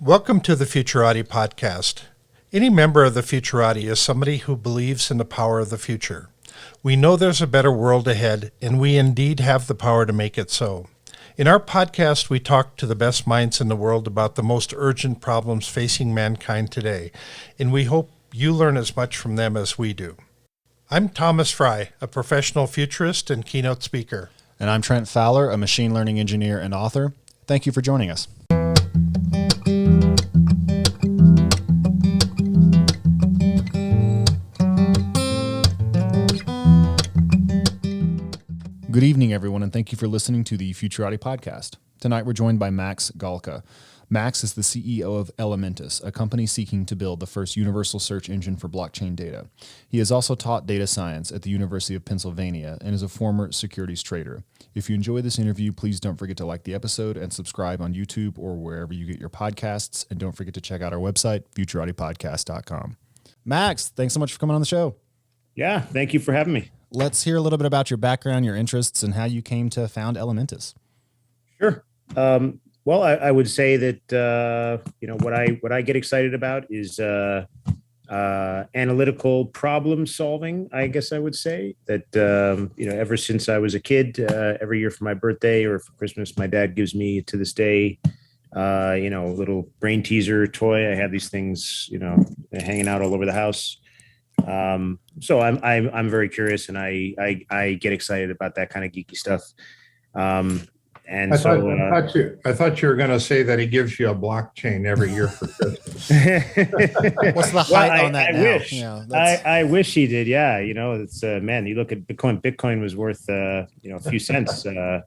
Welcome to the Futurati podcast. Any member of the Futurati is somebody who believes in the power of the future. We know there's a better world ahead, and we indeed have the power to make it so. In our podcast, we talk to the best minds in the world about the most urgent problems facing mankind today, and we hope you learn as much from them as we do. I'm Thomas Fry, a professional futurist and keynote speaker. And I'm Trent Fowler, a machine learning engineer and author. Thank you for joining us. Good evening, everyone, and thank you for listening to the Futurati podcast. Tonight, we're joined by Max Galka. Max is the CEO of Elementus, a company seeking to build the first universal search engine for blockchain data. He has also taught data science at the University of Pennsylvania and is a former securities trader. If you enjoyed this interview, please don't forget to like the episode and subscribe on YouTube or wherever you get your podcasts. And don't forget to check out our website, futuratipodcast.com. Max, thanks so much for coming on the show. Yeah, thank you for having me. Let's hear a little bit about your background, your interests, and how you came to found Elementus. Sure. Well, I would say that what I get excited about is analytical problem solving. I guess I would say that ever since I was a kid, every year for my birthday or for Christmas, my dad gives me to this day, a little brain teaser toy. I have these things, hanging out all over the house. So I'm very curious, and I get excited about that kind of geeky stuff. I thought you were going to say that he gives you a blockchain every year for Christmas. What's the height on that I now? wish. Yeah, I wish he did. Yeah, it's man. You look at Bitcoin. Bitcoin was worth a few cents 10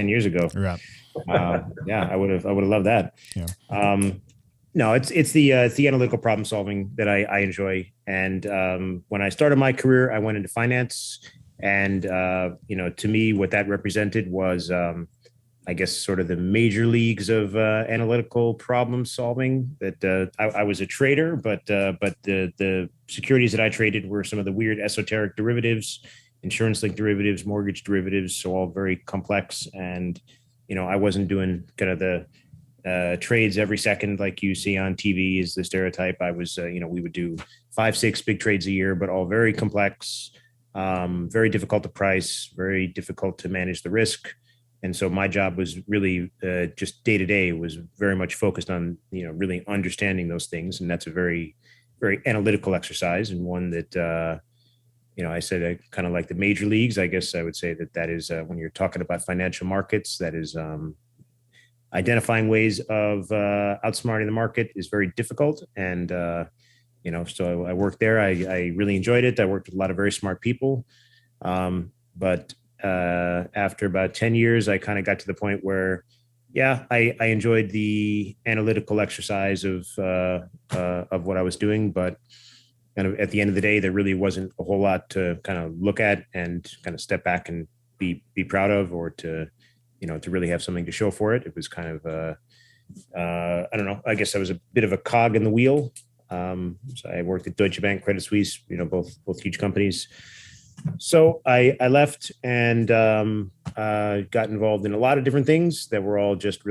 years ago. Right. I would have loved that. Yeah. No, it's the analytical problem solving that I enjoy. And when I started my career, I went into finance, and to me, what that represented was, I guess, sort of the major leagues of analytical problem solving. That I was a trader, but the securities that I traded were some of the weird esoteric derivatives, insurance-linked derivatives, mortgage derivatives, so all very complex. And I wasn't doing kind of the trades every second like you see on TV is the stereotype. I was, we would do 5-6 big trades a year, but all very complex, very difficult to price, very difficult to manage the risk. And so my job was really just day to day was very much focused on, really understanding those things. And that's a very, very analytical exercise, and one that, I said I kind of like the major leagues. I guess I would say that is when you're talking about financial markets, that is identifying ways of outsmarting the market is very difficult. And, so I worked there. I really enjoyed it. I worked with a lot of very smart people. But after about 10 years, I kind of got to the point where, I enjoyed the analytical exercise of what I was doing. But kind of at the end of the day, there really wasn't a whole lot to kind of look at and kind of step back and be proud of, or to really have something to show for it. It was kind of, I don't know, I guess I was a bit of a cog in the wheel. So I worked at Deutsche Bank, Credit Suisse, both huge companies. So I left and got involved in a lot of different things that were all just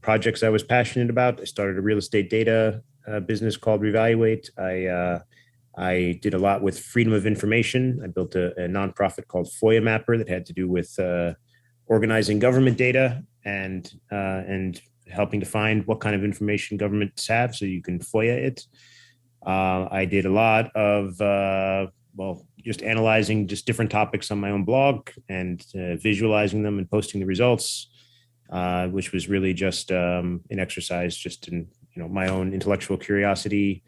projects I was passionate about. I started a real estate data business called Revaluate. I did a lot with freedom of information. I built a nonprofit called FOIA Mapper that had to do with organizing government data and helping to find what kind of information governments have so you can FOIA it. I did a lot of, just analyzing just different topics on my own blog and visualizing them and posting the results, which was really just an exercise just in, my own intellectual curiosity.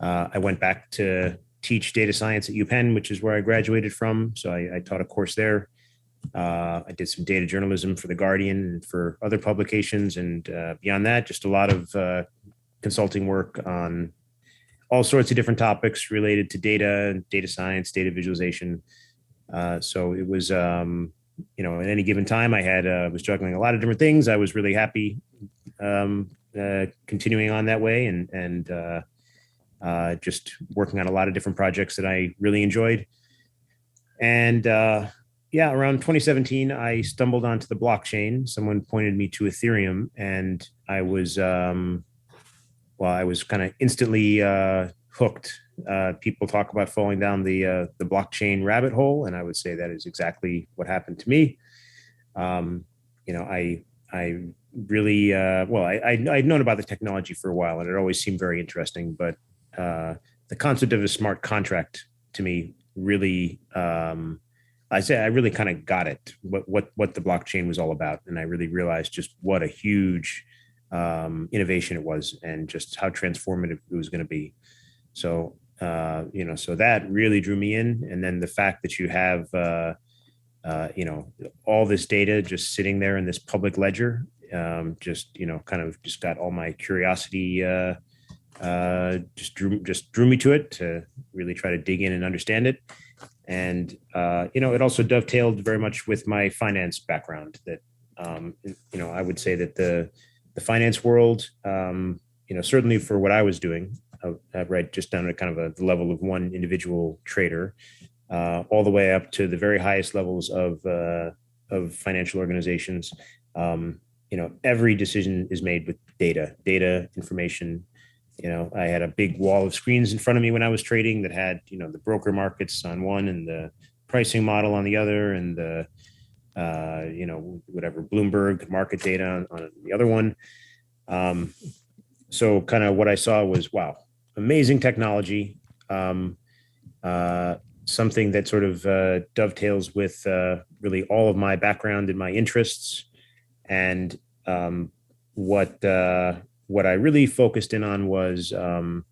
I went back to teach data science at UPenn, which is where I graduated from. So I taught a course there. I did some data journalism for The Guardian and for other publications. And beyond that, just a lot of consulting work on all sorts of different topics related to data, data science, data visualization. So it was, at any given time, I was juggling a lot of different things. I was really happy continuing on that way and just working on a lot of different projects that I really enjoyed. And around 2017, I stumbled onto the blockchain. Someone pointed me to Ethereum, and I was well, I was kind of instantly hooked. People talk about falling down the blockchain rabbit hole, and I would say that is exactly what happened to me. Um, I really I'd known about the technology for a while, and it always seemed very interesting. But the concept of a smart contract to me really, I really kind of got it. What the blockchain was all about, and I really realized just what a huge innovation it was, and just how transformative it was going to be. So so that really drew me in, and then the fact that you have all this data just sitting there in this public ledger, kind of just got all my curiosity, just drew me to it to really try to dig in and understand it. And it also dovetailed very much with my finance background. That I would say that the finance world, certainly for what I was doing, right, just down at kind of the level of one individual trader, all the way up to the very highest levels of financial organizations. Every decision is made with data information. I had a big wall of screens in front of me when I was trading that had, the broker markets on one and the pricing model on the other, and the, whatever Bloomberg market data on the other one. So kind of what I saw was, wow, amazing technology. Something that sort of dovetails with really all of my background and my interests. And what I really focused in on was, kind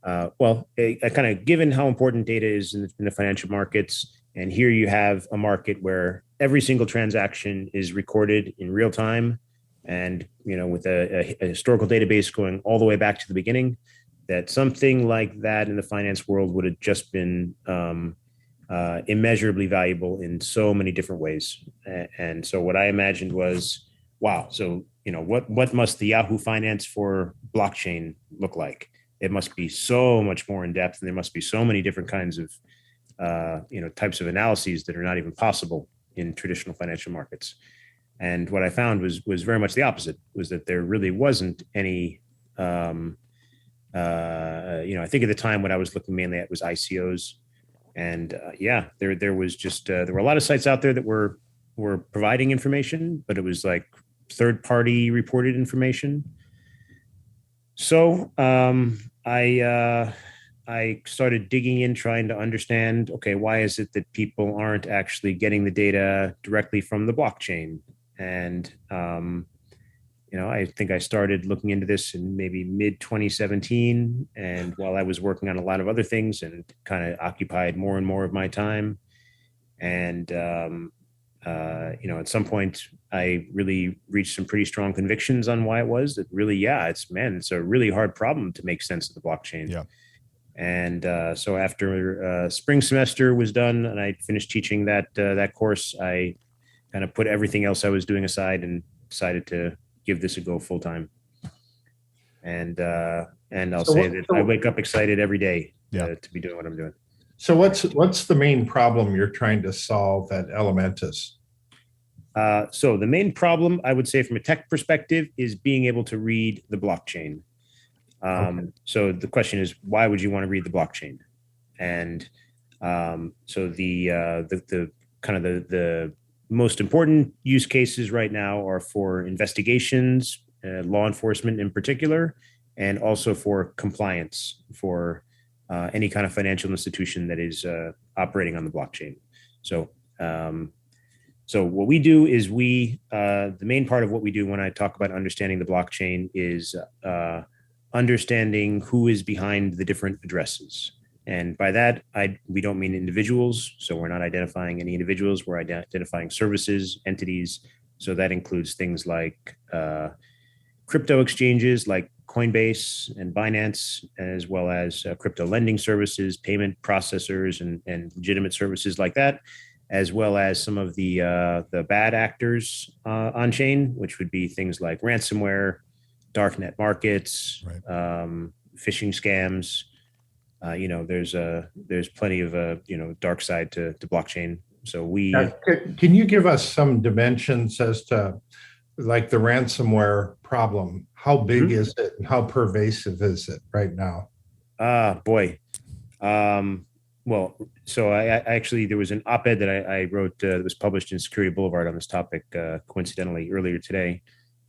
of given how important data is in the financial markets, and here you have a market where every single transaction is recorded in real time, and with a historical database going all the way back to the beginning, that something like that in the finance world would have just been immeasurably valuable in so many different ways. And so what I imagined was, wow, so what must the Yahoo Finance for blockchain look like? It must be so much more in depth, and there must be so many different kinds of types of analyses that are not even possible in traditional financial markets. And what I found was very much the opposite, was that there really wasn't any. I think at the time what I was looking mainly at was ICOs, and there was just there were a lot of sites out there that were providing information, but it was like third party reported information. So I started digging in, trying to understand, okay, why is it that people aren't actually getting the data directly from the blockchain? And I think I started looking into this in maybe mid 2017. And while I was working on a lot of other things, and kind of occupied more and more of my time. And, at some point I really reached some pretty strong convictions on why it was that really, it's a really hard problem to make sense of the blockchain. Yeah. And so after spring semester was done and I finished teaching that course, I kind of put everything else I was doing aside and decided to give this a go full time. And I'll say that I wake up excited every day to be doing what I'm doing. So what's the main problem you're trying to solve at Elementus? So the main problem, I would say, from a tech perspective, is being able to read the blockchain. So the question is, why would you want to read the blockchain? And so the kind of the most important use cases right now are for investigations, law enforcement in particular, and also for compliance for any kind of financial institution that is operating on the blockchain. So what we do is the main part of what we do when I talk about understanding the blockchain is understanding who is behind the different addresses. And by that, we don't mean individuals. So we're not identifying any individuals. We're identifying services, entities. So that includes things like crypto exchanges like Coinbase and Binance, as well as crypto lending services, payment processors, and legitimate services like that, as well as some of the bad actors on chain, which would be things like ransomware, darknet markets, right. Phishing scams. There's plenty of dark side to blockchain. So we can you give us some dimensions as to like the ransomware problem, how big Mhm. is it and how pervasive is it right now? Boy. Um, well, so I actually, there was an op-ed that I wrote that was published in Security Boulevard on this topic, coincidentally earlier today.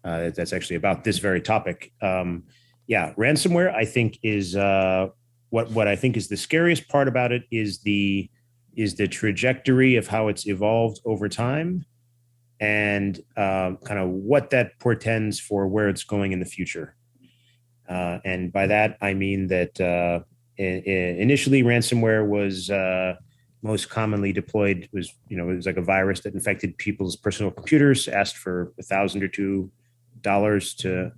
That's actually about this very topic. Yeah, ransomware, I think, is what I think is the scariest part about it is the trajectory of how it's evolved over time, and kind of what that portends for where it's going in the future. And by that, I mean that initially ransomware was most commonly deployed was, it was like a virus that infected people's personal computers, asked for $1,000 or $2 to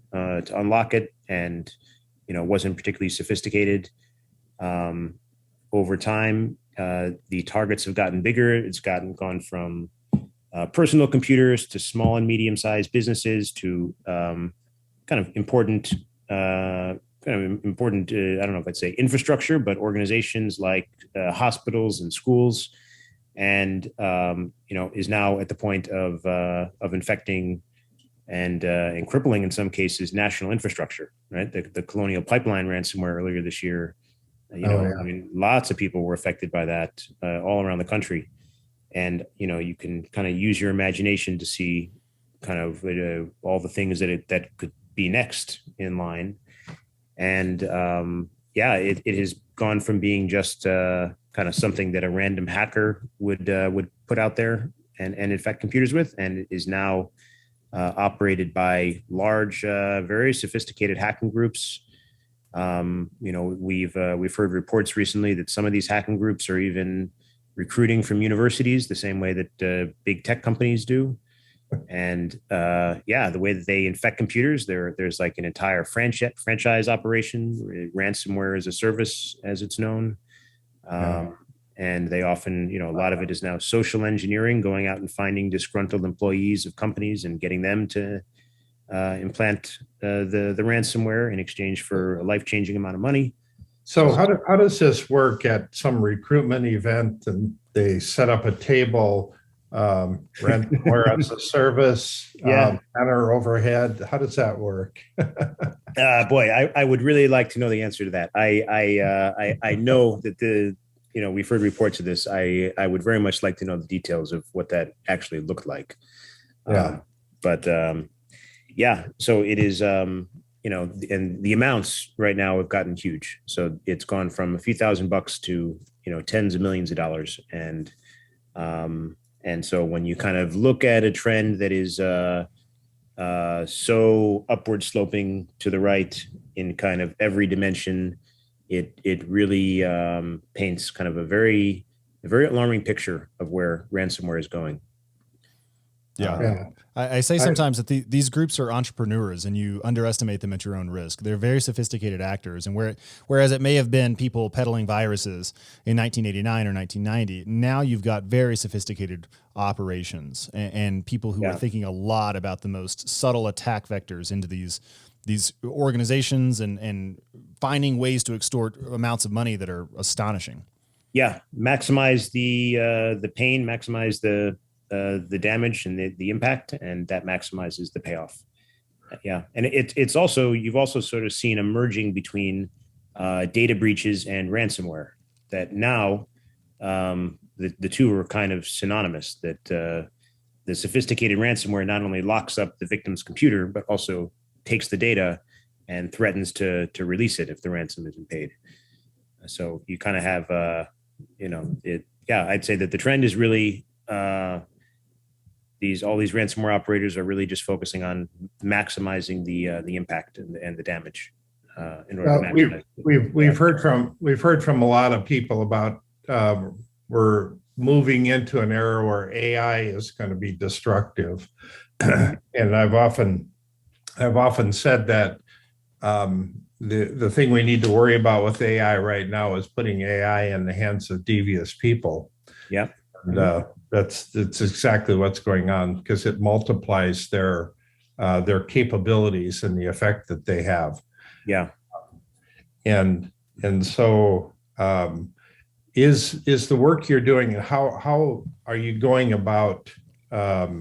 unlock it, and wasn't particularly sophisticated. Over time, the targets have gotten bigger. It's gone from personal computers to small and medium sized businesses to kind of important I don't know if I'd say infrastructure, but organizations like hospitals and schools, and is now at the point of infecting and crippling in some cases national infrastructure. Right, the Colonial Pipeline ransomware earlier this year. Yeah. I mean, lots of people were affected by that all around the country, and you can kind of use your imagination to see kind of all the things that could be next in line. And yeah, it has gone from being just kind of something that a random hacker would put out there and infect computers with, and it is now operated by large, very sophisticated hacking groups. We've heard reports recently that some of these hacking groups are even recruiting from universities the same way that big tech companies do. And yeah, the way that they infect computers, there's like an entire franchise operation, ransomware as a service, as it's known. And they often, a lot of it is now social engineering, going out and finding disgruntled employees of companies and getting them to implant the ransomware in exchange for a life-changing amount of money. So how does this work at some recruitment event and they set up a table, ransomware as a service, Yeah. banner overhead? How does that work? Boy, I would really like to know the answer to that. I know that we've heard reports of this. I would very much like to know the details of what that actually looked like. Yeah. But yeah, so it is, and the amounts right now have gotten huge. So it's gone from a few $1,000s to, tens of millions of dollars. And so when you kind of look at a trend that is so upward sloping to the right in kind of every dimension, it really paints kind of a very alarming picture of where ransomware is going. Yeah. I say sometimes that these groups are entrepreneurs and you underestimate them at your own risk. They're very sophisticated actors. And whereas it may have been people peddling viruses in 1989 or 1990, now you've got very sophisticated operations and people who are thinking a lot about the most subtle attack vectors into these organizations and finding ways to extort amounts of money that are astonishing. Yeah. Maximize the pain, maximize the damage and the impact, and that maximizes the payoff. Yeah, and it's also, you've also sort of seen a merging between data breaches and ransomware. That now the two are kind of synonymous. That the sophisticated ransomware not only locks up the victim's computer, but also takes the data and threatens to release it if the ransom isn't paid. So you kind of have I'd say that the trend is really all these ransomware operators are really just focusing on maximizing the impact and the damage. In order to maximize. We've heard from a lot of people about we're moving into an era where AI is going to be destructive, and I've often said that the thing we need to worry about with AI right now is putting AI in the hands of devious people. Yeah. And that's exactly what's going on, because it multiplies their capabilities and the effect that they have. Yeah. And so is the work you're doing, how are you going about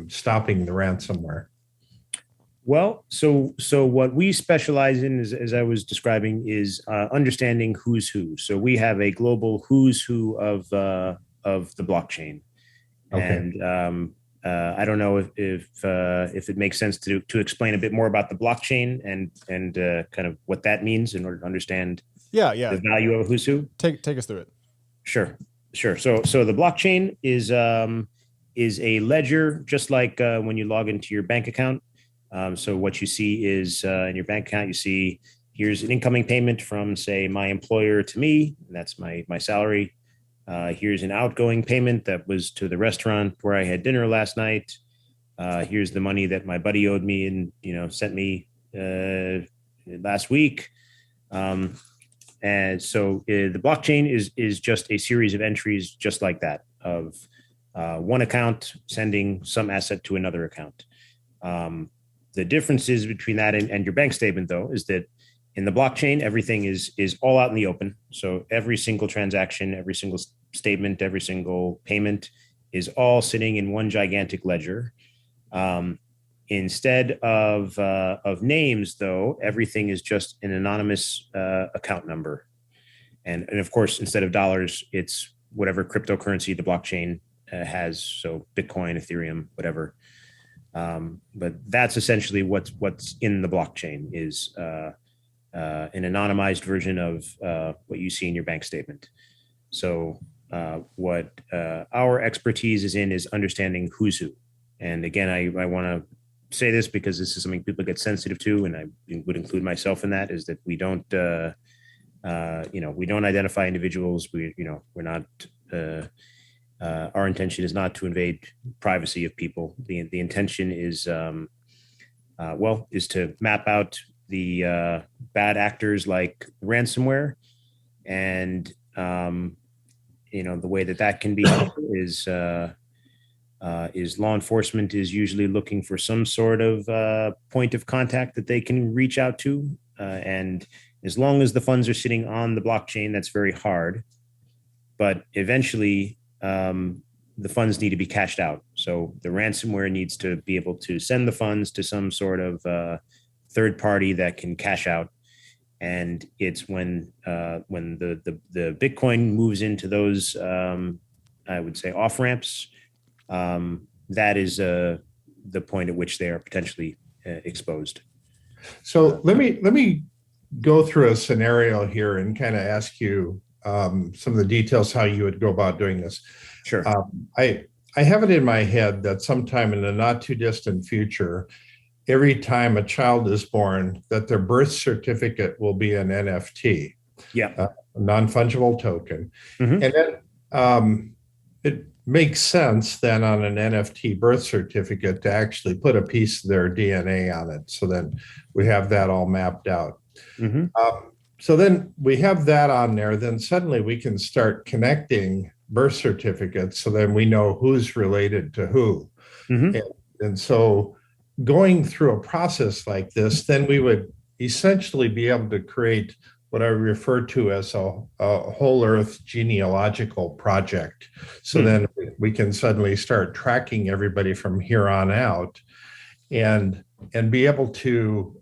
stopping the ransomware? Well, so what we specialize in, is, as I was describing, is understanding who's who. So we have a global who's who of the blockchain, Okay. and I don't know if it makes sense to explain a bit more about the blockchain and kind of what that means in order to understand Yeah, the value of a who's who. Take us through it. Sure, sure. So the blockchain is a ledger, just like when you log into your bank account. So what you see is in your bank account, you see here's an incoming payment from, say, my employer to me, and that's my salary. Here's an outgoing payment that was to the restaurant where I had dinner last night. Here's the money that my buddy owed me and sent me last week. And so the blockchain is just a series of entries, just like that, of one account sending some asset to another account. The differences between that and your bank statement, though, is that in the blockchain, everything is all out in the open. So every single transaction, every single statement, every single payment is all sitting in one gigantic ledger. Instead of names, though, everything is just an anonymous account number. And of course, instead of dollars, it's whatever cryptocurrency the blockchain has. So Bitcoin, Ethereum, whatever. But that's essentially what's in the blockchain is an anonymized version of what you see in your bank statement. So what our expertise is in is understanding who's who. And again, I want to say this because this is something people get sensitive to, and I would include myself in that, is that we don't identify individuals. We're not. Our intention is not to invade privacy of people. The intention is is to map out the bad actors like ransomware, and the way that can be is law enforcement is usually looking for some sort of point of contact that they can reach out to, and as long as the funds are sitting on the blockchain, that's very hard. But eventually, the funds need to be cashed out. So the ransomware needs to be able to send the funds to some sort of third party that can cash out. And it's when the Bitcoin moves into those, I would say, off ramps. That is the point at which they are potentially exposed. So let me go through a scenario here and kind of ask you some of the details how you would go about doing this. Sure. I have it in my head that sometime in the not too distant future, every time a child is born, that their birth certificate will be an NFT, a non-fungible token. Mm-hmm. And then it makes sense then on an NFT birth certificate to actually put a piece of their DNA on it. So then we have that all mapped out. Mm-hmm. So then we have that on there. Then suddenly we can start connecting birth certificates. So then we know who's related to who. Mm-hmm. And so going through a process like this, then we would essentially be able to create what I refer to as a whole earth genealogical project. So then we can suddenly start tracking everybody from here on out and be able to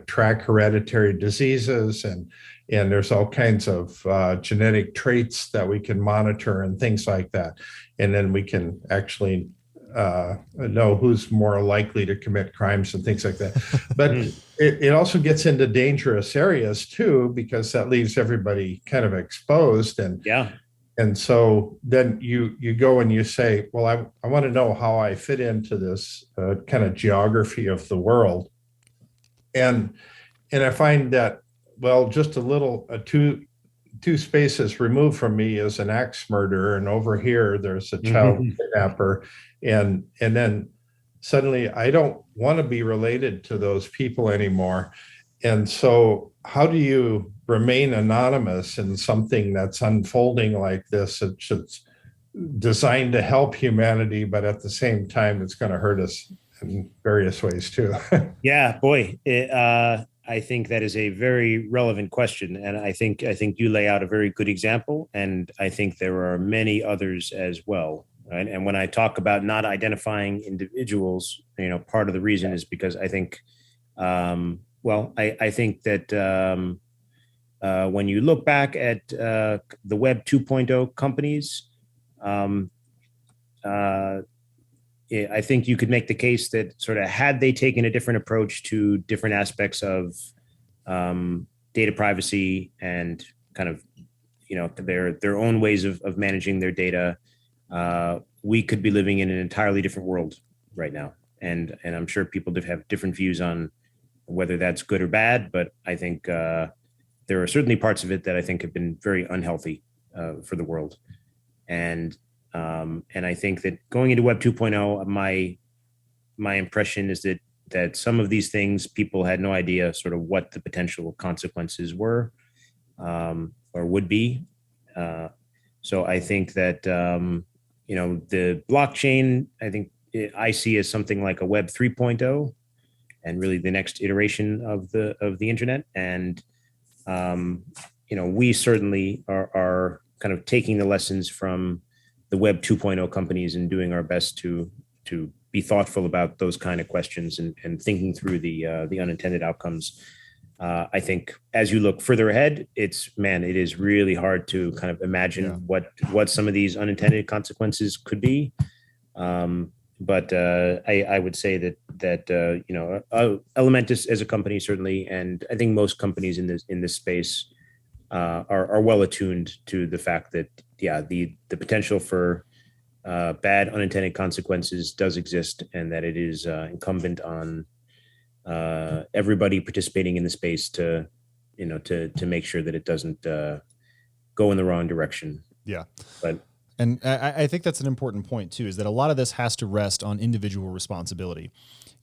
track hereditary diseases, and there's all kinds of genetic traits that we can monitor and things like that. And then we can actually know who's more likely to commit crimes and things like that. But it also gets into dangerous areas too, because that leaves everybody kind of exposed. And so then you go and you say, well, I want to know how I fit into this kind of geography of the world. And I find that, well, just a little, two spaces removed from me is an axe murderer, and over here there's a child kidnapper, and then suddenly I don't want to be related to those people anymore. And so how do you remain anonymous in something that's unfolding like this? It's designed to help humanity, but at the same time it's going to hurt us in various ways too. Yeah, boy. I think that is a very relevant question, and I think you lay out a very good example, and I think there are many others as well. right? And when I talk about not identifying individuals, part of the reason is because I think, I think that when you look back at the Web 2.0 companies, I think you could make the case that sort of had they taken a different approach to different aspects of data privacy and kind of, their own ways of managing their data, we could be living in an entirely different world right now. And I'm sure people have different views on whether that's good or bad, but I think there are certainly parts of it that I think have been very unhealthy for the world. And I think that going into Web 2.0, my impression is that some of these things people had no idea sort of what the potential consequences were or would be. So I think that the blockchain, I see as something like a Web 3.0, and really the next iteration of the internet. And we certainly are kind of taking the lessons from the Web 2.0 companies and doing our best to be thoughtful about those kind of questions and thinking through the unintended outcomes. I think as you look further ahead, it is really hard to kind of imagine what some of these unintended consequences could be. But I would say that Elementus as a company certainly, and I think most companies in this space are well attuned to the fact that the potential for bad unintended consequences does exist, and that it is incumbent on everybody participating in the space to make sure that it doesn't go in the wrong direction. Yeah. And I think that's an important point too, is that a lot of this has to rest on individual responsibility.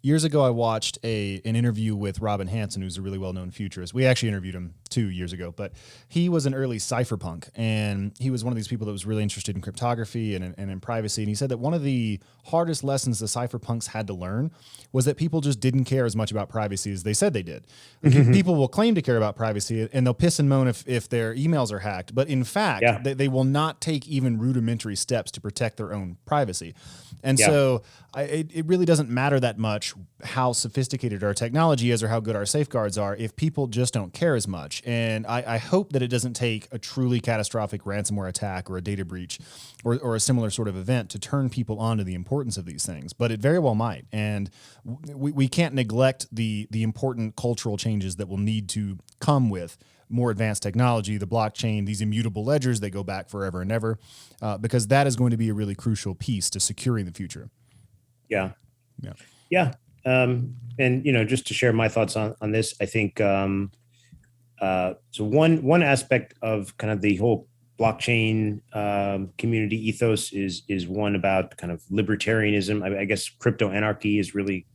Years ago, I watched an interview with Robin Hanson, who's a really well-known futurist. We actually interviewed him 2 years ago, but he was an early cypherpunk, and he was one of these people that was really interested in cryptography and in privacy. And he said that one of the hardest lessons the cypherpunks had to learn was that people just didn't care as much about privacy as they said they did. People will claim to care about privacy, and they'll piss and moan if their emails are hacked, but in fact, they will not take even rudimentary steps to protect their own privacy. And so it really doesn't matter that much how sophisticated our technology is or how good our safeguards are if people just don't care as much. And I hope that it doesn't take a truly catastrophic ransomware attack or a data breach or a similar sort of event to turn people on to the importance of these things, but it very well might. And we can't neglect the important cultural changes that will need to come with more advanced technology, the blockchain, these immutable ledgers that go back forever and ever, because that is going to be a really crucial piece to securing the future. Yeah. And, just to share my thoughts on this, I think, so one aspect of kind of the whole blockchain community ethos is one about kind of libertarianism. I guess crypto anarchy is really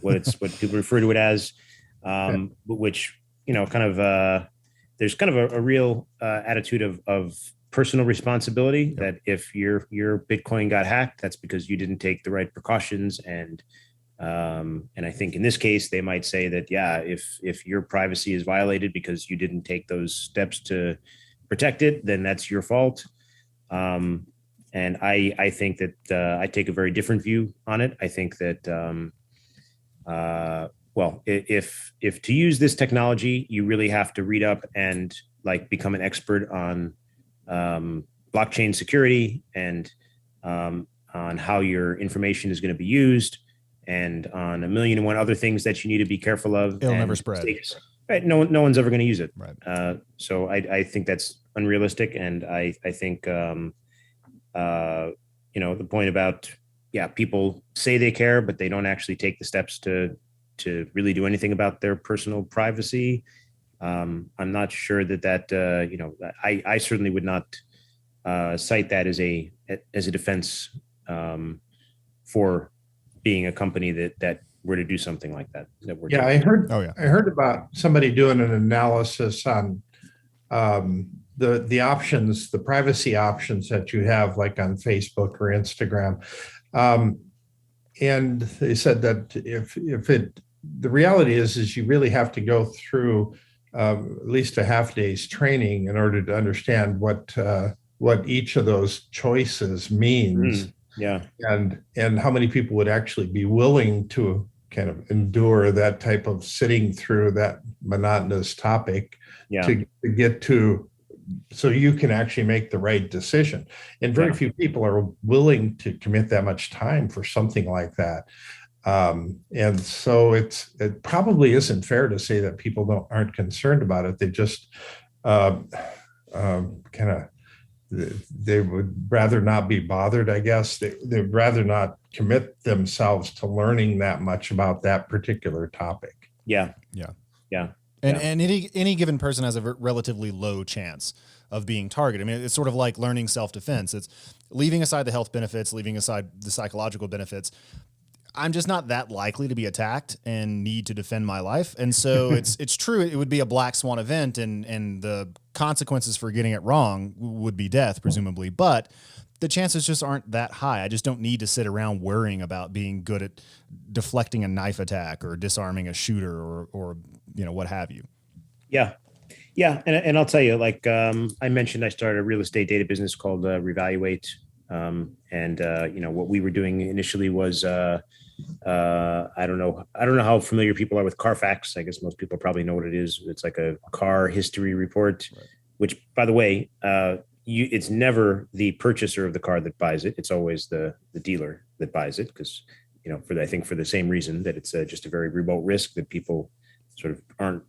what people refer to it as, which, there's kind of a real attitude of personal responsibility that if your Bitcoin got hacked, that's because you didn't take the right precautions. And I think in this case, they might say that, if your privacy is violated because you didn't take those steps to protect it, then that's your fault. And I think that I take a very different view on it. I think that, if to use this technology, you really have to read up and become an expert on blockchain security and on how your information is going to be used and on 1,000,001 other things that you need to be careful of. It'll never spread. Right. No one's ever going to use it. Right. So I think that's unrealistic. And I think, the point about, people say they care, but they don't actually take the steps to really do anything about their personal privacy. I'm not sure that I certainly would not cite that as a defense for being a company that were to do something like that. I heard about somebody doing an analysis on the options, the privacy options that you have, like on Facebook or Instagram. And they said that the reality is you really have to go through at least a half day's training in order to understand what what each of those choices means, Yeah. and how many people would actually be willing to kind of endure that type of sitting through that monotonous topic Yeah. to get to, so you can actually make the right decision. And very few people are willing to commit that much time for something like that. And so it probably isn't fair to say that people aren't concerned about it. They just kind of, they would rather not be bothered, I guess. They'd rather not commit themselves to learning that much about that particular topic. Yeah. Yeah. Yeah. And any given person has a relatively low chance of being targeted. I mean, it's sort of like learning self-defense. It's leaving aside the health benefits, leaving aside the psychological benefits. I'm just not that likely to be attacked and need to defend my life. And so it's true. It would be a black swan event, and the consequences for getting it wrong would be death, presumably. But the chances just aren't that high. I just don't need to sit around worrying about being good at deflecting a knife attack or disarming a shooter or what have you. Yeah. Yeah. And I'll tell you, like I mentioned, I started a real estate data business called Revaluate. What we were doing initially was I don't know how familiar people are with Carfax. I guess most people probably know what it is. It's like a car history report, right. Which, by the way, it's never the purchaser of the car that buys it. It's always the dealer that buys it, because I think for the same reason that it's just a very remote risk that people sort of aren't.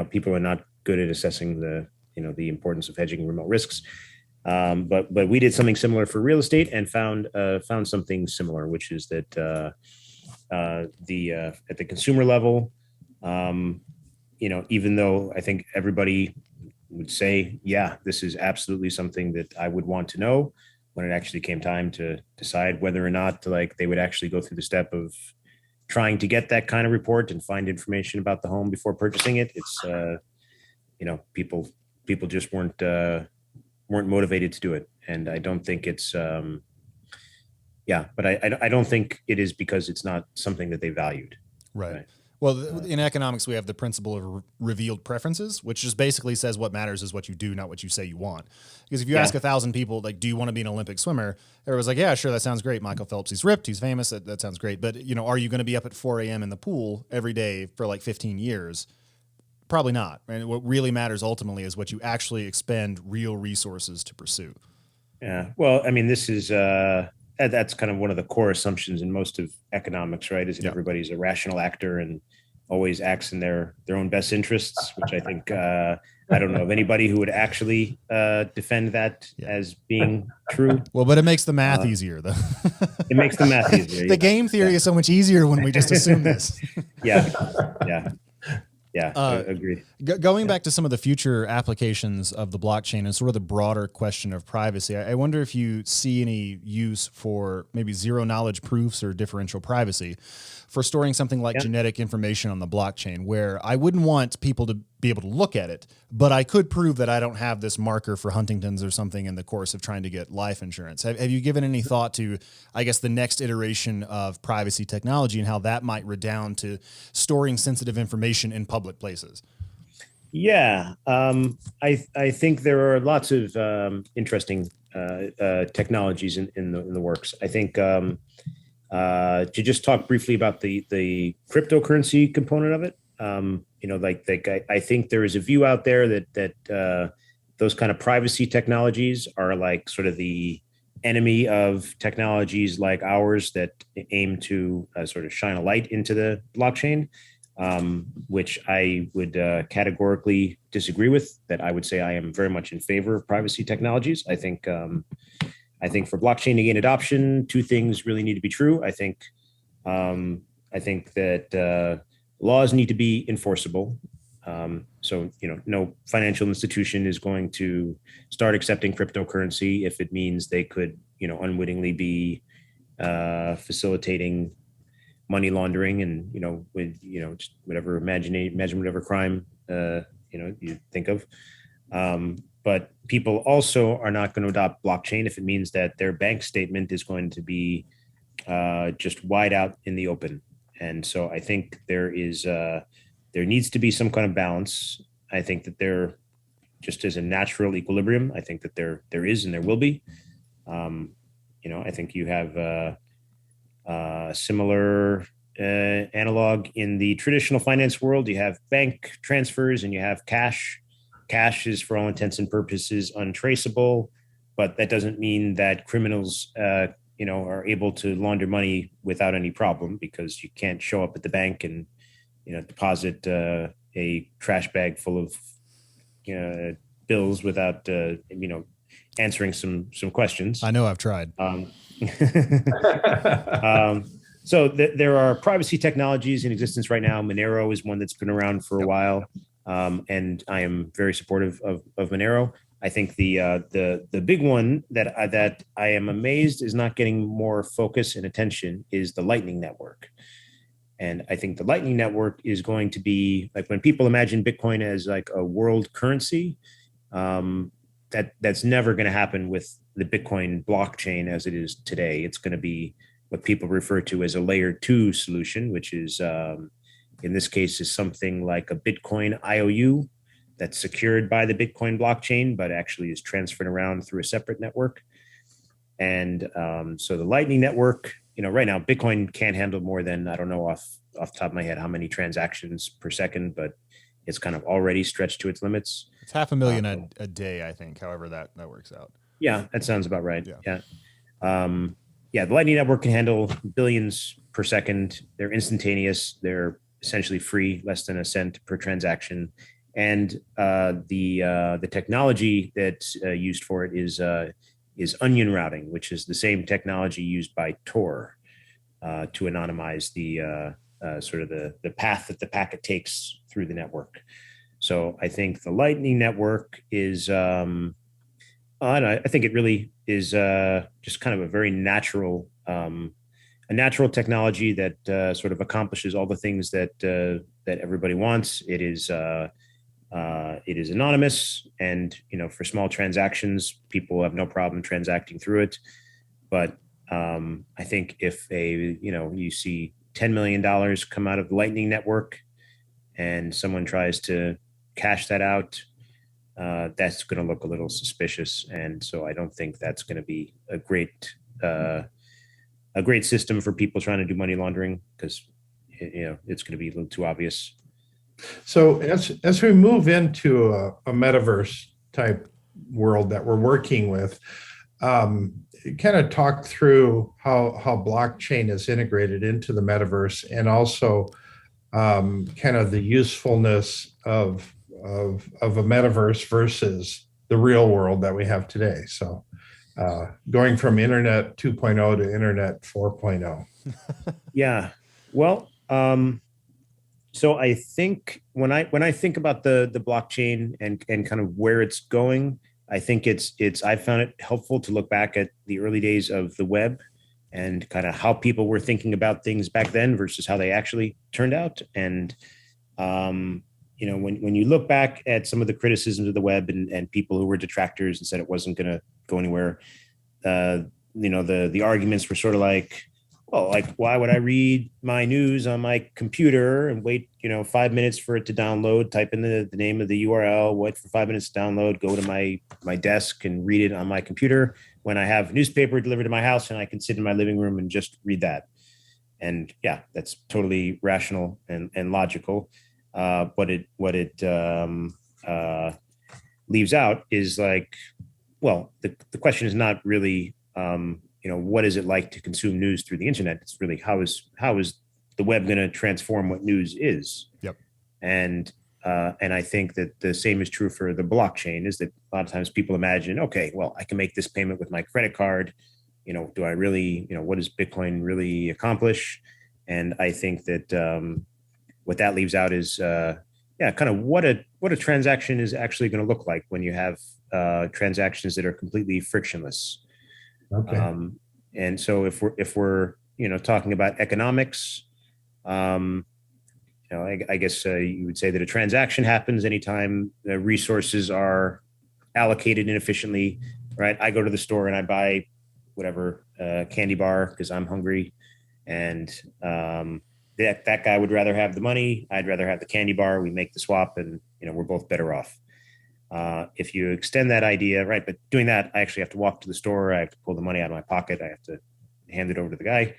People are not good at assessing the importance of hedging remote risks. But we did something similar for real estate and found something similar, which is that at the consumer level, even though I think everybody would say, yeah, this is absolutely something that I would want to know, when it actually came time to decide whether or not they would actually go through the step of trying to get that kind of report and find information about the home before purchasing it, it's people just weren't motivated to do it. And I don't think it's but I don't think it is because it's not something that they valued. Right. Well, in economics, we have the principle of revealed preferences, which just basically says what matters is what you do, not what you say you want. Because if you ask 1,000 people, do you want to be an Olympic swimmer? Everyone's like, yeah, sure, that sounds great. Michael Phelps, he's ripped, he's famous, that sounds great. But, are you going to be up at 4 a.m. in the pool every day for 15 years? Probably not. And what really matters ultimately is what you actually expend real resources to pursue. Yeah. Well, I mean, this is that's kind of one of the core assumptions in most of economics, right? Is that everybody's a rational actor and always acts in their own best interests, which I think I don't know of anybody who would actually defend that as being true. Well, but it makes the math easier, though. It makes the math easier. The game theory is so much easier when we just assume this. Yeah, agreed. Going back to some of the future applications of the blockchain and sort of the broader question of privacy, I wonder if you see any use for maybe zero knowledge proofs or differential privacy for storing something like genetic information on the blockchain, where I wouldn't want people to be able to look at it, but I could prove that I don't have this marker for Huntington's or something in the course of trying to get life insurance. Have you given any thought to, I guess, the next iteration of privacy technology and how that might redound to storing sensitive information in public places? Yeah, I think there are lots of interesting technologies in the works. I think to just talk briefly about the cryptocurrency component of it. I think there is a view out there that those kind of privacy technologies are like sort of the enemy of technologies like ours that aim to sort of shine a light into the blockchain, which I would categorically disagree with. That I would say I am very much in favor of privacy technologies. I think for blockchain to gain adoption, two things really need to be true. I think that laws need to be enforceable. So no financial institution is going to start accepting cryptocurrency if it means they could, unwittingly be facilitating money laundering and with just whatever imagine whatever crime you think of. But people also are not going to adopt blockchain if it means that their bank statement is going to be just wide out in the open. And so I think there needs to be some kind of balance. I think that there just as a natural equilibrium. I think that there is and there will be. I think you have similar analog in the traditional finance world. You have bank transfers and you have cash. Cash is, for all intents and purposes, untraceable, but that doesn't mean that criminals, are able to launder money without any problem, because you can't show up at the bank and, deposit a trash bag full of bills without, answering some questions. I know, I've tried. There are privacy technologies in existence right now. Monero is one that's been around for a while, and I am very supportive of Monero. I think the big one that I am amazed is not getting more focus and attention is the Lightning Network. And I think the Lightning Network is going to be like, when people imagine Bitcoin as like a world currency, that's never going to happen with the Bitcoin blockchain as it is today. It's going to be what people refer to as a layer 2 solution, which is, in this case, is something like a Bitcoin IOU that's secured by the Bitcoin blockchain, but actually is transferred around through a separate network. And so the Lightning Network, right now, Bitcoin can't handle more than, I don't know off the top of my head how many transactions per second, but it's kind of already stretched to its limits. It's 500,000 a day, I think, however that works out. Yeah, that sounds about right. Yeah. The Lightning Network can handle billions per second. They're instantaneous. They're essentially free, less than a cent per transaction. And the technology that's used for it is onion routing, which is the same technology used by Tor to anonymize the sort of the path that the packet takes through the network. So I think the Lightning Network is, I think it really is just kind of a very natural technology that sort of accomplishes all the things that everybody wants. It is anonymous, and for small transactions, people have no problem transacting through it. But I think if you see $10 million come out of the Lightning Network, and someone tries to cash that out, that's going to look a little suspicious. And so I don't think that's going to be a great system for people trying to do money laundering, because it's going to be a little too obvious. So as we move into a metaverse type world that we're working with, kind of talk through how blockchain is integrated into the metaverse, and also kind of the usefulness of a metaverse versus the real world that we have today. So going from Internet 2.0 to Internet 4.0. Yeah. Well, so I think when I think about the blockchain and kind of where it's going, I think I found it helpful to look back at the early days of the web and kind of how people were thinking about things back then versus how they actually turned out. And when you look back at some of the criticisms of the web and people who were detractors and said it wasn't going to go anywhere, the arguments were sort of like, well, like, why would I read my news on my computer and wait, 5 minutes for it to download, type in the name of the URL, wait for 5 minutes to download, go to my desk and read it on my computer, when I have newspaper delivered to my house and I can sit in my living room and just read that. And yeah, that's totally rational and logical. What it leaves out is like, well, the question is not really, what is it like to consume news through the internet? It's really how is the web going to transform what news is? Yep. And I think that the same is true for the blockchain, is that a lot of times people imagine, okay, well, I can make this payment with my credit card. Do I really, what does Bitcoin really accomplish? And I think that what that leaves out is, kind of what a transaction is actually going to look like when you have transactions that are completely frictionless. Okay. And so if we're talking about economics, I guess you would say that a transaction happens anytime the resources are allocated inefficiently, right? I go to the store and I buy whatever candy bar because I'm hungry, and that guy would rather have the money. I'd rather have the candy bar. We make the swap, and we're both better off. If you extend that idea, right, but doing that, I actually have to walk to the store. I have to pull the money out of my pocket. I have to hand it over to the guy.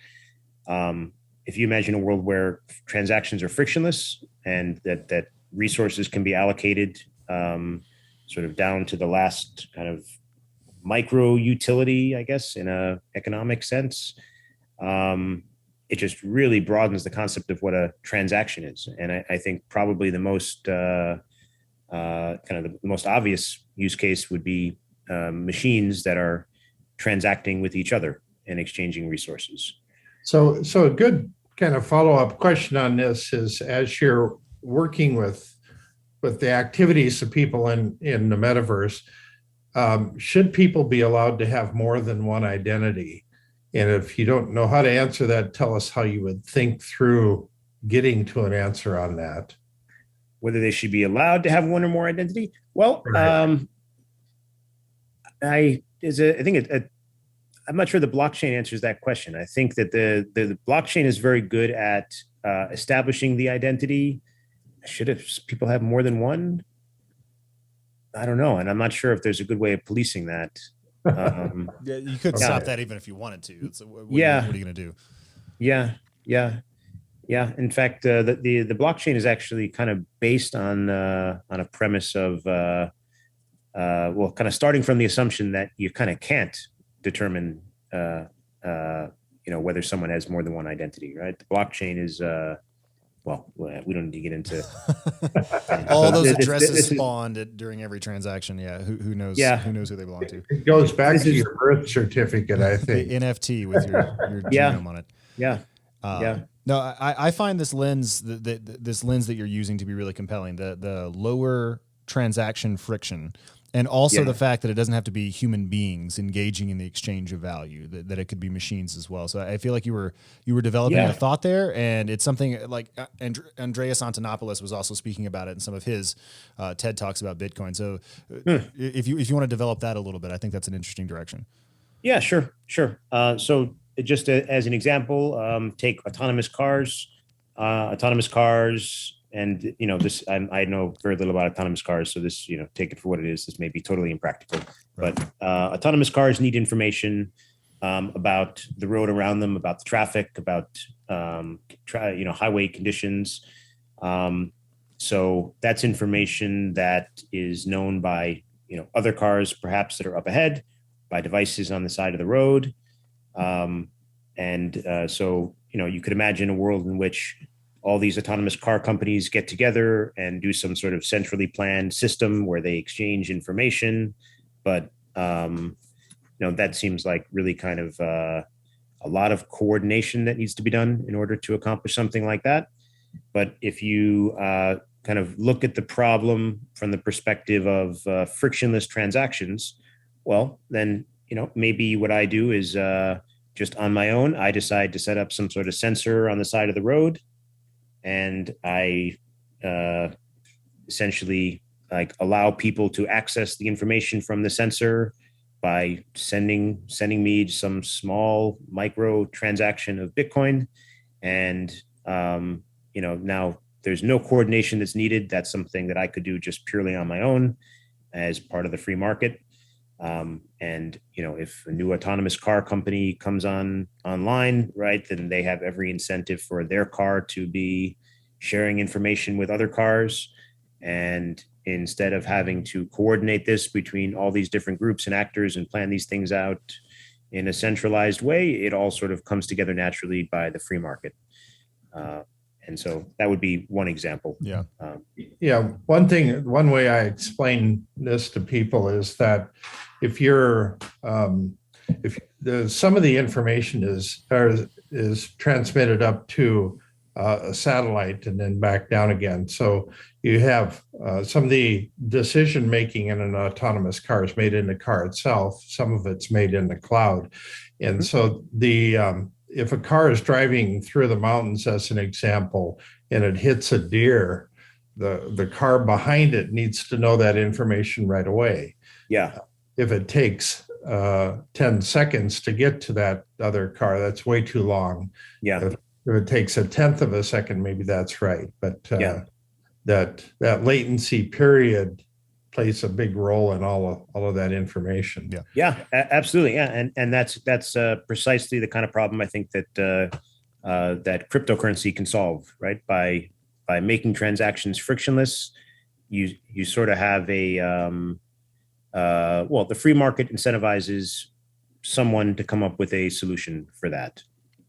If you imagine a world where transactions are frictionless and that resources can be allocated sort of down to the last kind of micro utility, I guess, in a economic sense, it just really broadens the concept of what a transaction is. And I think probably the most kind of the most obvious use case would be machines that are transacting with each other and exchanging resources. So a good kind of follow-up question on this is, as you're working with the activities of people in the metaverse, should people be allowed to have more than one identity? And if you don't know how to answer that, tell us how you would think through getting to an answer on that. Whether they should be allowed to have one or more identity? Well, Right. I'm not sure the blockchain answers that question. I think that the blockchain is very good at establishing the identity. Should people have more than one? I don't know, and I'm not sure if there's a good way of policing that. Yeah, you could stop that even if you wanted to. What are you going to do? Yeah. In fact, the blockchain is actually kind of based on a premise of kind of starting from the assumption that you kind of can't determine whether someone has more than one identity, right? The blockchain is we don't need to get into all those addresses spawned during every transaction. Yeah, who knows? Yeah. Who knows who they belong to? It goes back to your birth certificate, I think. The NFT with your genome on it. Yeah. No, I find this lens that you're using to be really compelling. The lower transaction friction, and also the fact that it doesn't have to be human beings engaging in the exchange of value. That it could be machines as well. So I feel like you were developing a thought there, and it's something like Andreas Antonopoulos was also speaking about it in some of his TED Talks about Bitcoin. So if you want to develop that a little bit, I think that's an interesting direction. Yeah, sure. So just as an example, take autonomous cars. And this, I know very little about autonomous cars, so this, take it for what it is. This may be totally impractical, right. But autonomous cars need information about the road around them, about the traffic, about highway conditions. So that's information that is known by other cars, perhaps that are up ahead, by devices on the side of the road, so you could imagine a world in which all these autonomous car companies get together and do some sort of centrally planned system where they exchange information. But, that seems like really kind of a lot of coordination that needs to be done in order to accomplish something like that. But if you kind of look at the problem from the perspective of frictionless transactions, well, then, maybe what I do is just on my own, I decide to set up some sort of sensor on the side of the road. And I essentially allow people to access the information from the sensor by sending me some small micro transaction of Bitcoin. And, now there's no coordination that's needed. That's something that I could do just purely on my own as part of the free market. If a new autonomous car company comes online, right, then they have every incentive for their car to be sharing information with other cars. And instead of having to coordinate this between all these different groups and actors and plan these things out in a centralized way, it all sort of comes together naturally by the free market. And so that would be one example. Yeah. One way I explain this to people is that if some of the information is transmitted up to a satellite and then back down again. So you have some of the decision making in an autonomous car is made in the car itself. Some of it's made in the cloud. And so if a car is driving through the mountains, as an example, and it hits a deer, the car behind it needs to know that information right away. Yeah. If it takes 10 seconds to get to that other car, that's way too long. Yeah. If it takes a tenth of a second, maybe that's right. But that latency period plays a big role in all of that information. Yeah. Yeah, absolutely. Yeah, and that's precisely the kind of problem I think that that cryptocurrency can solve, right? By making transactions frictionless, you sort of have a well, the free market incentivizes someone to come up with a solution for that,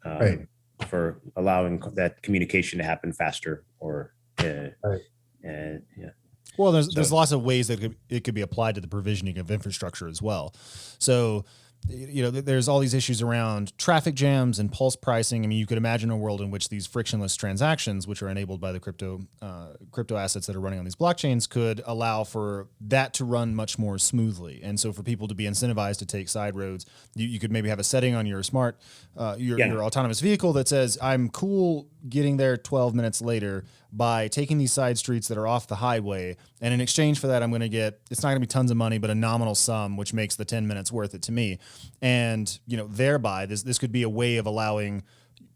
Right. for allowing that communication to happen faster, or Right. yeah. Well, there's lots of ways that it could be applied to the provisioning of infrastructure as well. So, there's all these issues around traffic jams and pulse pricing. I mean, you could imagine a world in which these frictionless transactions, which are enabled by the crypto assets that are running on these blockchains, could allow for that to run much more smoothly. And so, for people to be incentivized to take side roads, you could maybe have a setting on your your autonomous vehicle that says, "I'm cool getting there 12 minutes later by taking these side streets that are off the highway. And in exchange for that, I'm going to get, it's not going to be tons of money, but a nominal sum, which makes the 10 minutes worth it to me." And, thereby this could be a way of allowing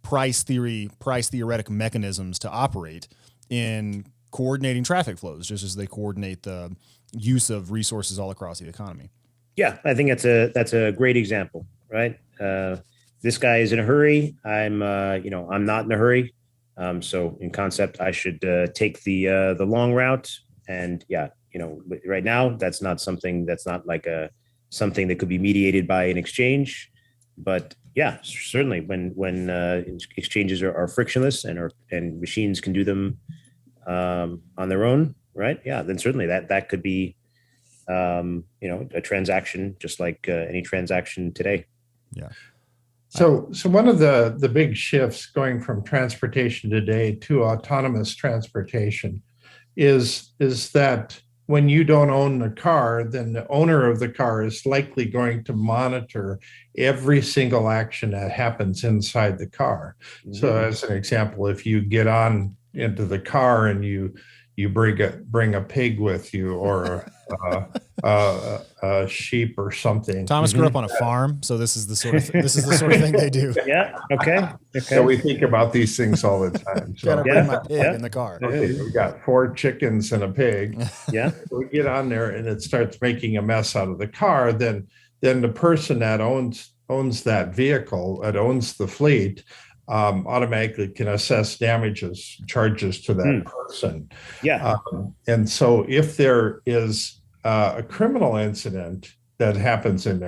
price theoretic mechanisms to operate in coordinating traffic flows, just as they coordinate the use of resources all across the economy. Yeah, I think that's a great example, right? This guy is in a hurry. I'm not in a hurry. So in concept, I should take the long route. And yeah, right now that's not something something that could be mediated by an exchange. But yeah, certainly when exchanges are frictionless and machines can do them on their own, right? Yeah, then certainly that could be a transaction just like any transaction today. Yeah. So one of the big shifts going from transportation today to autonomous transportation is that when you don't own the car, then the owner of the car is likely going to monitor every single action that happens inside the car. Mm-hmm. So as an example, if you get on into the car and you bring a pig with you, or a sheep or something. Thomas grew up on a farm, so this is the sort of thing they do. Yeah. Okay. So we think about these things all the time. So gotta bring my pig in the car. Okay, we got 4 chickens and a pig. Yeah. We get on there and it starts making a mess out of the car. Then the person that owns that vehicle, that owns the fleet, automatically can assess charges to that person. Yeah. And so if there is a criminal incident that happens in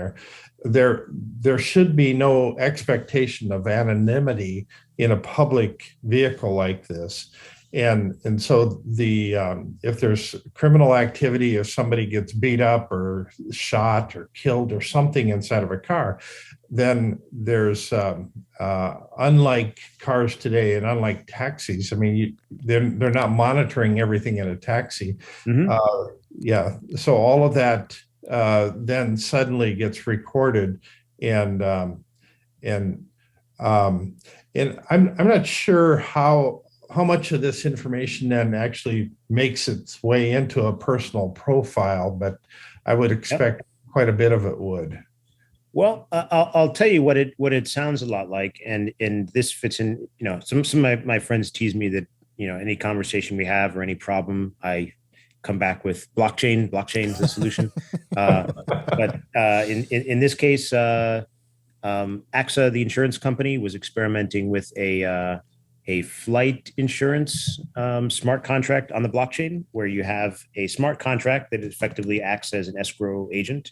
there should be no expectation of anonymity in a public vehicle like this. And so if there's criminal activity, if somebody gets beat up or shot or killed or something inside of a car, then there's unlike cars today and unlike taxis. I mean, they're not monitoring everything in a taxi. Mm-hmm. So all of that then suddenly gets recorded, and I'm not sure how much of this information then actually makes its way into a personal profile, but I would expect quite a bit of it would. Well, I'll tell you what it sounds a lot like, and this fits in. Some of my friends tease me that any conversation we have or any problem, I come back with blockchain. Blockchain's the solution. But in this case, AXA, the insurance company, was experimenting with a flight insurance smart contract on the blockchain, where you have a smart contract that effectively acts as an escrow agent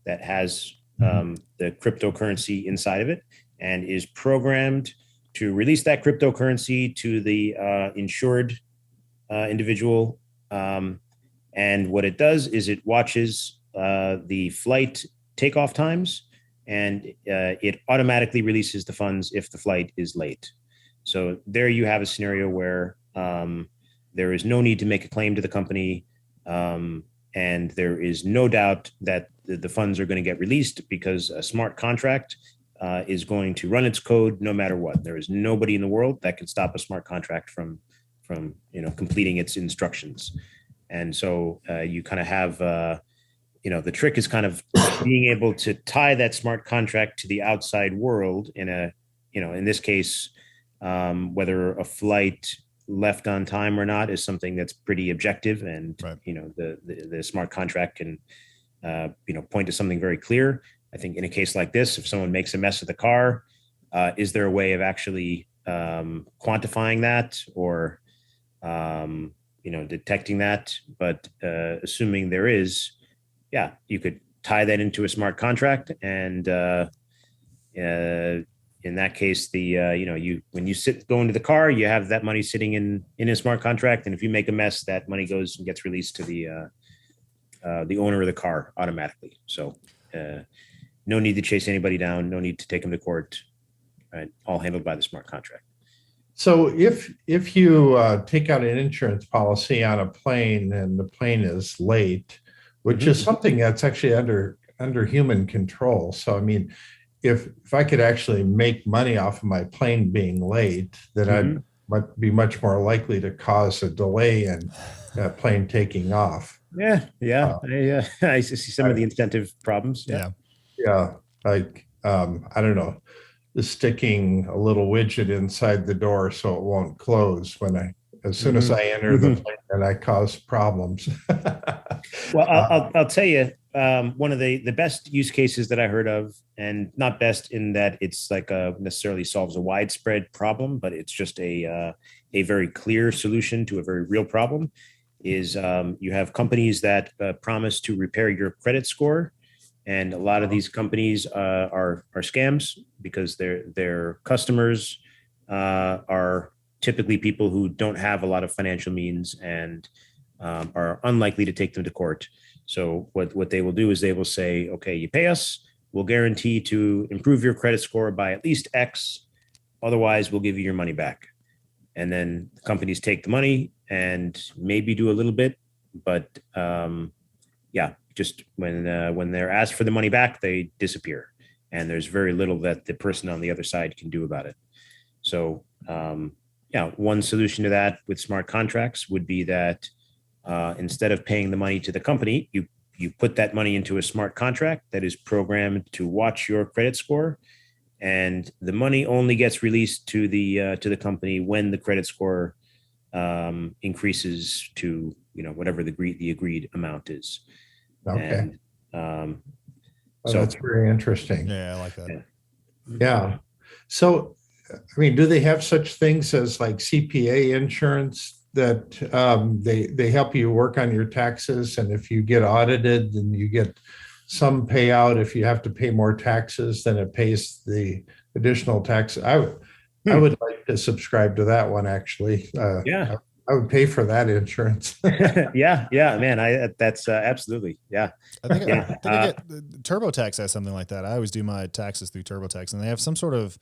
that has the cryptocurrency inside of it, and is programmed to release that cryptocurrency to the insured individual. And what it does is it watches the flight takeoff times, and it automatically releases the funds if the flight is late. So there you have a scenario where there is no need to make a claim to the company, and there is no doubt that the funds are going to get released, because a smart contract is going to run its code no matter what. There is nobody in the world that can stop a smart contract from completing its instructions. And so you kind of have the trick is kind of being able to tie that smart contract to the outside world in this case, whether a flight left on time or not is something that's pretty objective, and Right. the smart contract can point to something very clear. I think in a case like this, if someone makes a mess of the car, is there a way of actually quantifying that, or detecting that? But assuming there is, yeah, you could tie that into a smart contract, and in that case, when you go into the car, you have that money sitting in a smart contract, and if you make a mess, that money goes and gets released to the owner of the car automatically. So no need to chase anybody down, no need to take them to court. Right, all handled by the smart contract. So if you take out an insurance policy on a plane and the plane is late, which is something that's actually under human control. So I mean, if I could actually make money off of my plane being late, then I'd be much more likely to cause a delay in that plane taking off. I see some of the incentive problems. Like I don't know, sticking a little widget inside the door so it won't close as soon as I enter the plane, and I cause problems. Well, I'll tell you, one of the best use cases that I heard of, and not best in that it's like necessarily solves a widespread problem, but it's just a very clear solution to a very real problem, is you have companies that promise to repair your credit score. And a lot of these companies are scams, because their customers are typically people who don't have a lot of financial means and are unlikely to take them to court. So what they will do is they will say, okay, you pay us, we'll guarantee to improve your credit score by at least X. Otherwise, we'll give you your money back. And then the companies take the money and maybe do a little bit, but just when they're asked for the money back, they disappear, and there's very little that the person on the other side can do about it. So, one solution to that with smart contracts would be that instead of paying the money to the company, you put that money into a smart contract that is programmed to watch your credit score, and the money only gets released to the company when the credit score increases to whatever the agreed amount is. Okay. And, so that's very interesting. Yeah, I like that. Yeah. So, I mean, do they have such things as like CPA insurance that they help you work on your taxes, and if you get audited, then you get some payout? If you have to pay more taxes, then it pays the additional tax. I would like to subscribe to that one, actually. I would pay for that insurance. yeah, man. That's absolutely. Yeah. I think I get TurboTax has something like that. I always do my taxes through TurboTax, and they have some sort of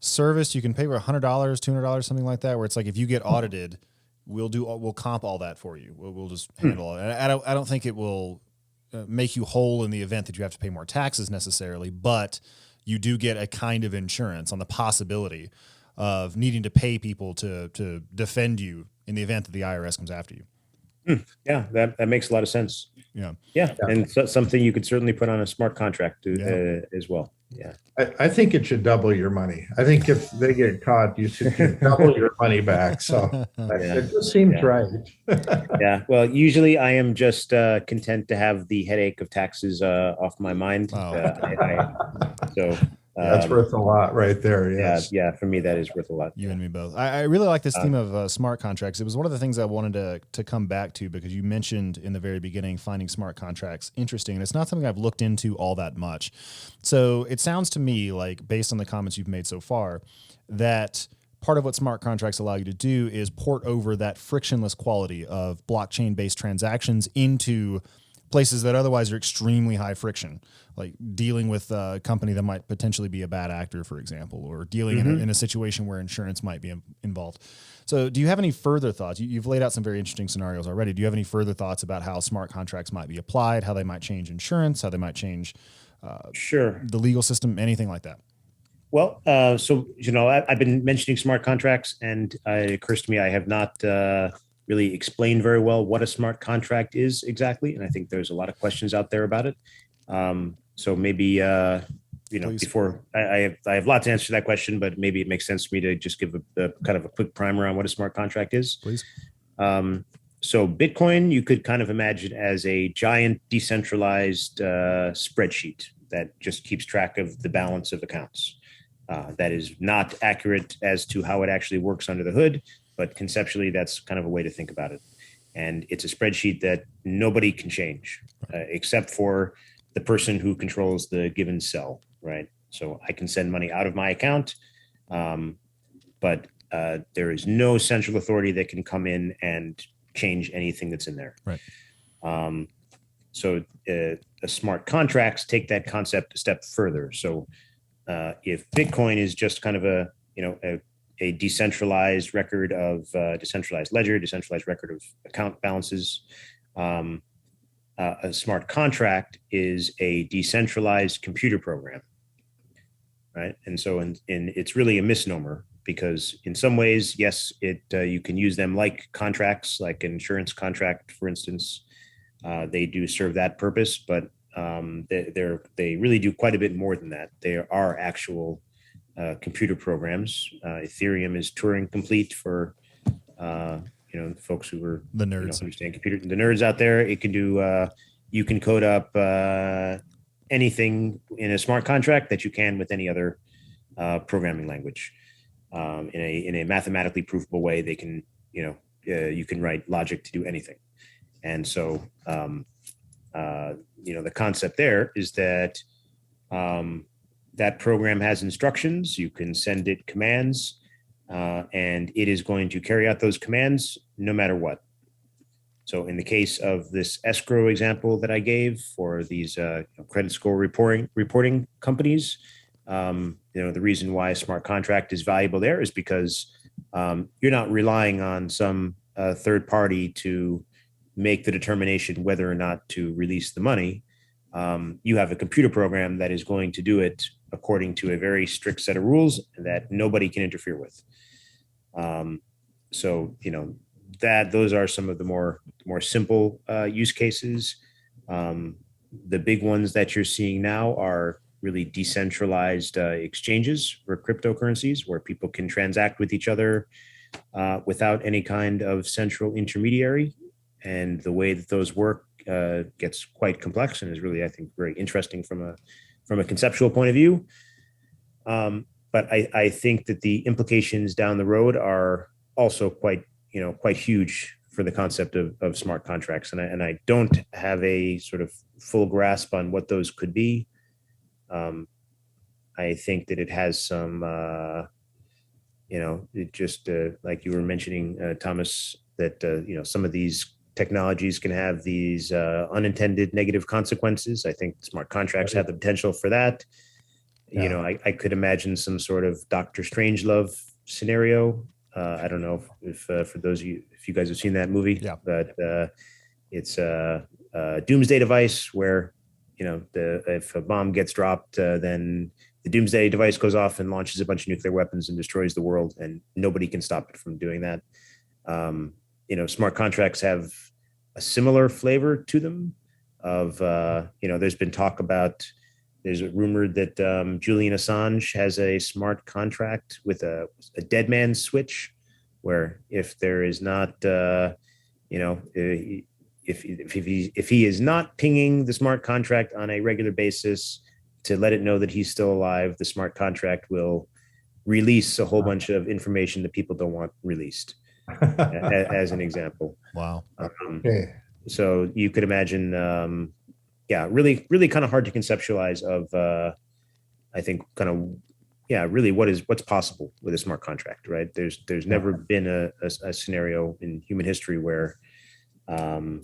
service you can pay for $100, $200, something like that, where it's like, if you get audited, we'll comp all that for you. We'll just handle it. I don't think it will make you whole in the event that you have to pay more taxes necessarily, but you do get a kind of insurance on the possibility of needing to pay people to defend you in the event that the IRS comes after you. Yeah, that makes a lot of sense. Yeah. And so something you could certainly put on a smart contract as well. Yeah. I think it should double your money. I think if they get caught, you should get double your money back. So it just seems right. Yeah. Well, usually I am just content to have the headache of taxes off my mind. That's worth a lot right there. Yes. Yeah. For me, that is worth a lot. You and me both. I really like this theme of smart contracts. It was one of the things I wanted to come back to, because you mentioned in the very beginning finding smart contracts interesting, and it's not something I've looked into all that much. So it sounds to me like, based on the comments you've made so far, that part of what smart contracts allow you to do is port over that frictionless quality of blockchain-based transactions into places that otherwise are extremely high friction, like dealing with a company that might potentially be a bad actor, for example, or dealing in a situation where insurance might be involved. So do you have any further thoughts? You've laid out some very interesting scenarios already. Do you have any further thoughts about how smart contracts might be applied, how they might change insurance, how they might change the legal system, anything like that? Well, I've been mentioning smart contracts, and it occurs to me I have not really explained very well what a smart contract is exactly. And I think there's a lot of questions out there about it. So maybe Please. before I have lots to answer to that question, but maybe it makes sense for me to just give a kind of a quick primer on what a smart contract is. Please. So Bitcoin, you could kind of imagine as a giant decentralized spreadsheet that just keeps track of the balance of accounts. That is not accurate as to how it actually works under the hood, but conceptually, that's kind of a way to think about it. And it's a spreadsheet that nobody can change except for the person who controls the given cell, right? So I can send money out of my account, but there is no central authority that can come in and change anything that's in there. Right. So smart contracts take that concept a step further. So if Bitcoin is just kind of a decentralized record of decentralized ledger, decentralized record of account balances, a smart contract is a decentralized computer program, right? And so it's really a misnomer, because in some ways, yes, you can use them like contracts, like an insurance contract, for instance. They do serve that purpose, but they really do quite a bit more than that. There are actual computer programs. Ethereum is Turing complete for folks who are the nerds, understand computer. The nerds out there, it can do. You can code up anything in a smart contract that you can with any other programming language. In a mathematically provable way, they can you can write logic to do anything. And so the concept there is that that program has instructions. You can send it commands, and it is going to carry out those commands no matter what. So in the case of this escrow example that I gave for these credit score reporting companies, the reason why a smart contract is valuable there is because you're not relying on some third party to make the determination whether or not to release the money. You have a computer program that is going to do it according to a very strict set of rules that nobody can interfere with. Those are some of the more simple use cases. The big ones that you're seeing now are really decentralized exchanges for cryptocurrencies, where people can transact with each other without any kind of central intermediary. And the way that those work gets quite complex and is really, I think, very interesting from a conceptual point of view. But I think that the implications down the road are also quite huge for the concept of smart contracts. And I don't have a sort of full grasp on what those could be. I think that it has some, like you were mentioning, Thomas, that, some of these technologies can have these unintended negative consequences. I think smart contracts have the potential for that. Yeah. I could imagine some sort of Dr. Strangelove scenario. I don't know if for those of you, if you guys have seen that movie, yeah. But it's a doomsday device where, if a bomb gets dropped, then the doomsday device goes off and launches a bunch of nuclear weapons and destroys the world, and nobody can stop it from doing that. Smart contracts have a similar flavor to them of, there's been talk about, there's a rumor that Julian Assange has a smart contract with a dead man switch, where if there is not, if he is not pinging the smart contract on a regular basis to let it know that he's still alive, the smart contract will release a whole bunch of information that people don't want released. As an example. Wow. Okay. So you could imagine, really, really kind of hard to conceptualize of, I think really what's possible with a smart contract, right? There's never been a scenario in human history where there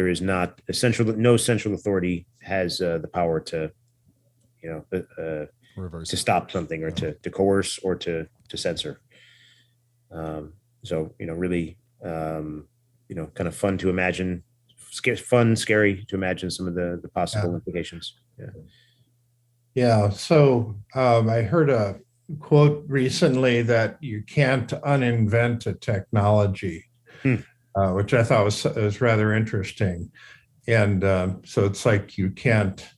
is not no central authority has the power to, reverse to stop something or to coerce or to censor. Really, kind of fun to imagine, scary to imagine some of the possible implications. Yeah. Yeah. So I heard a quote recently that you can't uninvent a technology, which I thought was rather interesting. And so it's like you can't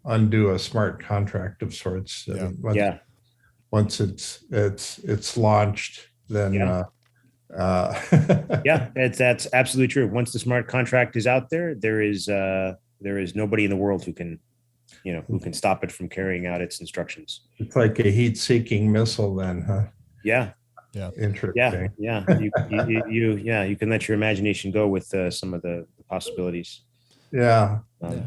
undo a smart contract of sorts. Yeah. Once it's launched, then Yeah, that's absolutely true. Once the smart contract is out there, there is nobody in the world who can stop it from carrying out its instructions. It's like a heat-seeking missile, then, huh? Yeah. Yeah. Interesting. Yeah. You can let your imagination go with some of the possibilities. Yeah. Well,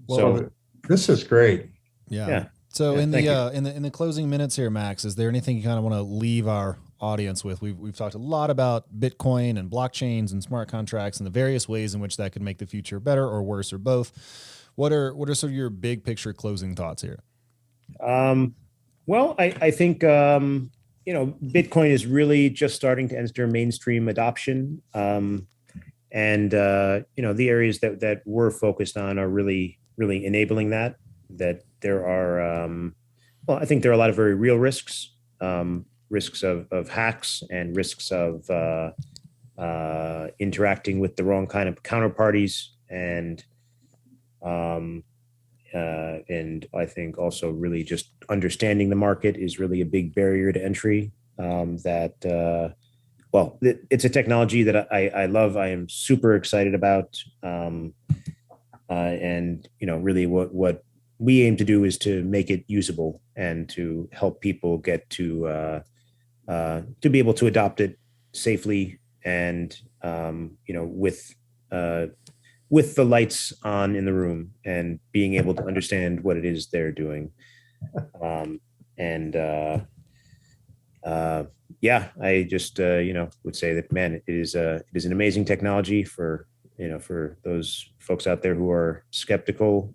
So this is great. Yeah. So in the closing minutes here, Max, is there anything you kind of want to leave our audience with? We've talked a lot about Bitcoin and blockchains and smart contracts and the various ways in which that could make the future better or worse or both. What are sort of your big picture closing thoughts here? Well, I think Bitcoin is really just starting to enter mainstream adoption, and the areas that we're focused on are really enabling that. That there are, I think there are a lot of very real risks, risks of hacks and risks of interacting with the wrong kind of counterparties, and I think also really just understanding the market is really a big barrier to entry. It's a technology that I love. I am super excited about, and really what we aim to do is to make it usable and to help people get to be able to adopt it safely and with the lights on in the room and being able to understand what it is they're doing. I just would say that, man, it is an amazing technology for those folks out there who are skeptical.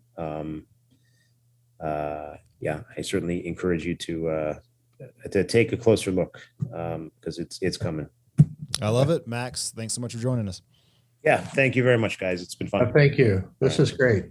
I certainly encourage you to take a closer look, because it's coming. I love it. Max, thanks so much for joining us. Yeah, thank you very much, guys. It's been fun. Thank you. This is great.